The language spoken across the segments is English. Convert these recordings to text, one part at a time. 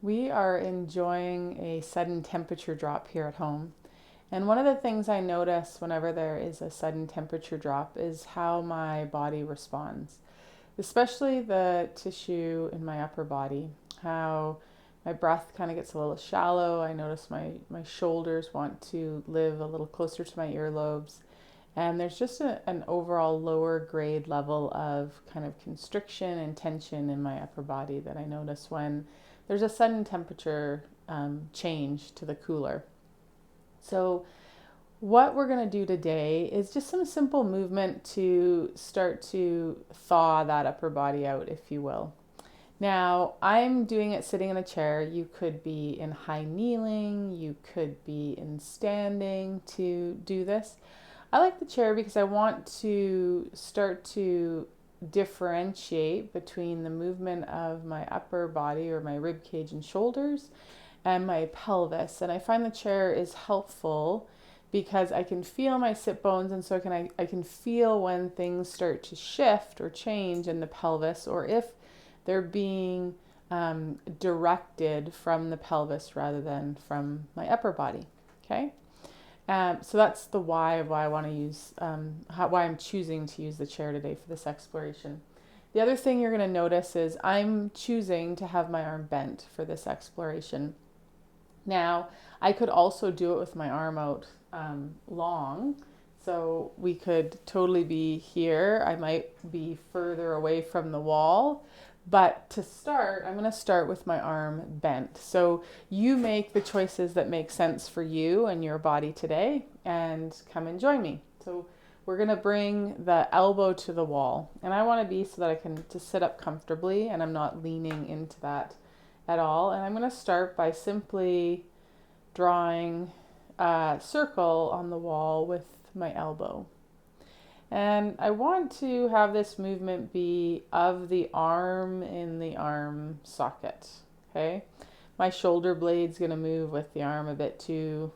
We are enjoying a sudden temperature drop here at home. And one of the things I notice whenever there is a sudden temperature drop is how my body responds, especially the tissue in my upper body, how my breath kind of gets a little shallow. I notice my shoulders want to live a little closer to my earlobes. And there's just an overall lower grade level of kind of constriction and tension in my upper body that I notice when there's a sudden temperature change to the cooler. So, what we're going to do today is just some simple movement to start to thaw that upper body out, if you will. Now, I'm doing it sitting in a chair. You could be in high kneeling, you could be in standing to do this. I like the chair because I want to start to differentiate between the movement of my upper body or my rib cage and shoulders and my pelvis. And I find the chair is helpful because I can feel my sit bones, and so I can feel when things start to shift or change in the pelvis, or if they're being directed from the pelvis rather than from my upper body. Okay. So that's the why of why I want to use, why I'm choosing to use the chair today for this exploration. The other thing you're going to notice is I'm choosing to have my arm bent for this exploration. Now, I could also do it with my arm out long. So we could totally be here. I might be further away from the wall. But to start, I'm going to start with my arm bent. So you make the choices that make sense for you and your body today and come and join me. So we're going to bring the elbow to the wall. And I want to be so that I can just sit up comfortably and I'm not leaning into that at all. And I'm going to start by simply drawing a circle on the wall with my elbow. And I want to have this movement be of the arm in the arm socket. Okay. My shoulder blade's going to move with the arm a bit too.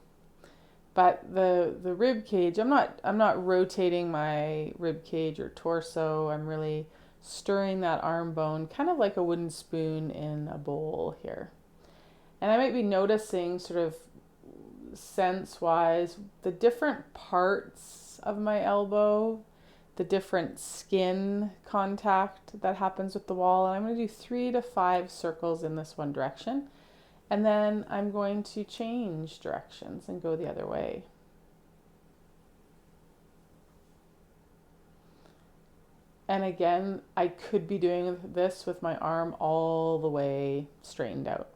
But the rib cage, I'm not rotating my rib cage or torso. I'm really stirring that arm bone kind of like a wooden spoon in a bowl here. And I might be noticing sort of sense wise the different parts of my elbow, the different skin contact that happens with the wall. And I'm going to do 3 to 5 circles in this one direction. And then I'm going to change directions and go the other way. And again, I could be doing this with my arm all the way straightened out.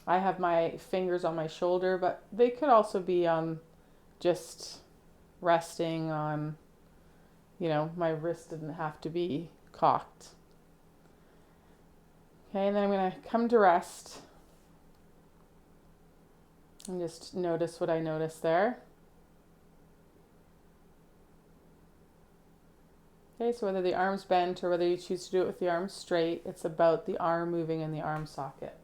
I have my fingers on my shoulder, but they could also be on just resting on, my wrist didn't have to be cocked. Okay, and then I'm going to come to rest and just notice what I notice there. Okay, so whether the arm's bent or whether you choose to do it with the arms straight, it's about the arm moving in the arm socket.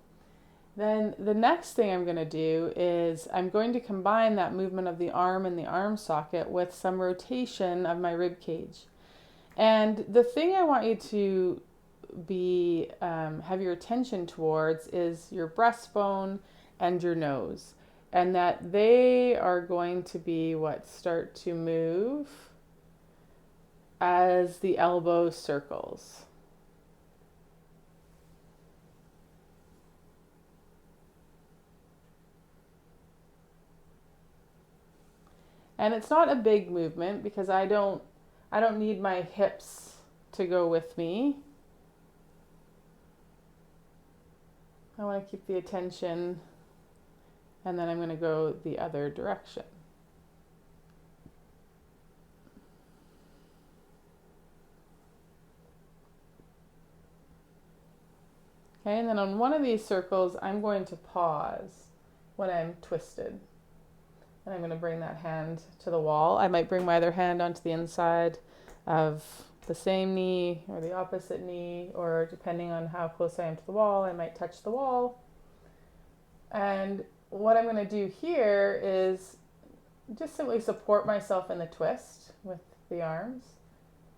Then the next thing I'm going to do is I'm going to combine that movement of the arm and the arm socket with some rotation of my rib cage. And the thing I want you to have your attention towards is your breastbone and your nose, and that they are going to be what start to move as the elbow circles. And it's not a big movement because I don't need my hips to go with me. I want to keep the attention, and then I'm going to go the other direction. Okay, and then on one of these circles, I'm going to pause when I'm twisted. And I'm going to bring that hand to the wall. I might bring my other hand onto the inside of the same knee or the opposite knee, or depending on how close I am to the wall, I might touch the wall. And what I'm going to do here is just simply support myself in the twist with the arms.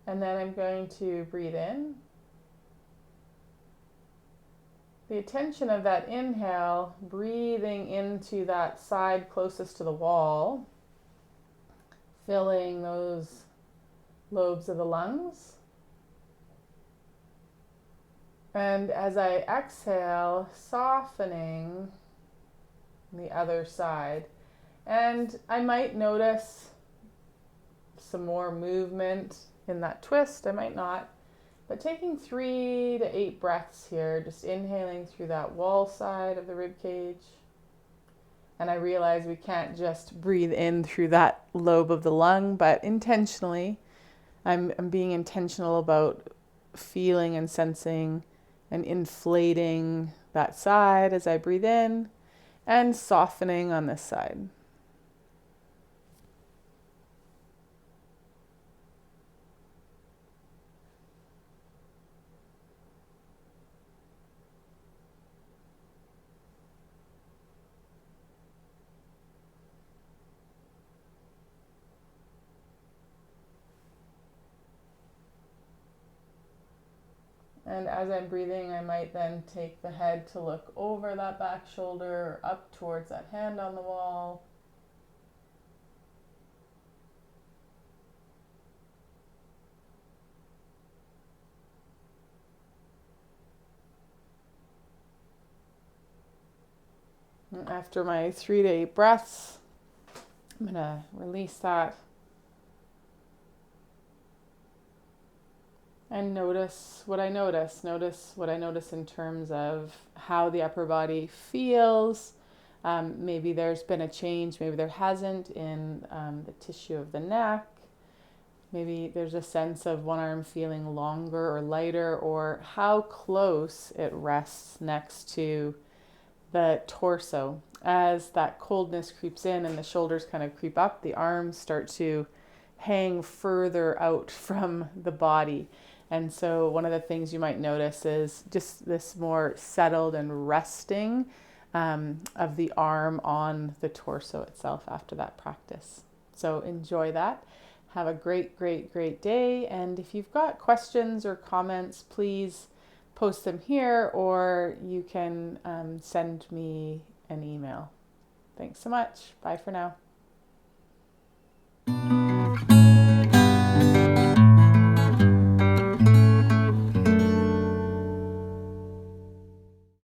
And then I'm going to breathe in the attention of that inhale, breathing into that side closest to the wall, filling those lobes of the lungs. And as I exhale, softening the other side. And I might notice some more movement in that twist. I might not. But taking 3 to 8 breaths here, just inhaling through that wall side of the rib cage. And I realize we can't just breathe in through that lobe of the lung, but intentionally, I'm being intentional about feeling and sensing and inflating that side as I breathe in and softening on this side. And as I'm breathing, I might then take the head to look over that back shoulder or up towards that hand on the wall. And after my 3 to 8 breaths, I'm going to release that. And notice what I notice. Notice what I notice in terms of how the upper body feels. Maybe there's been a change, maybe there hasn't in the tissue of the neck. Maybe there's a sense of one arm feeling longer or lighter, or how close it rests next to the torso. As that coldness creeps in and the shoulders kind of creep up, the arms start to hang further out from the body. And so one of the things you might notice is just this more settled and resting of the arm on the torso itself after that practice. So enjoy that. Have a great, great, great day. And if you've got questions or comments, please post them here, or you can send me an email. Thanks so much. Bye for now.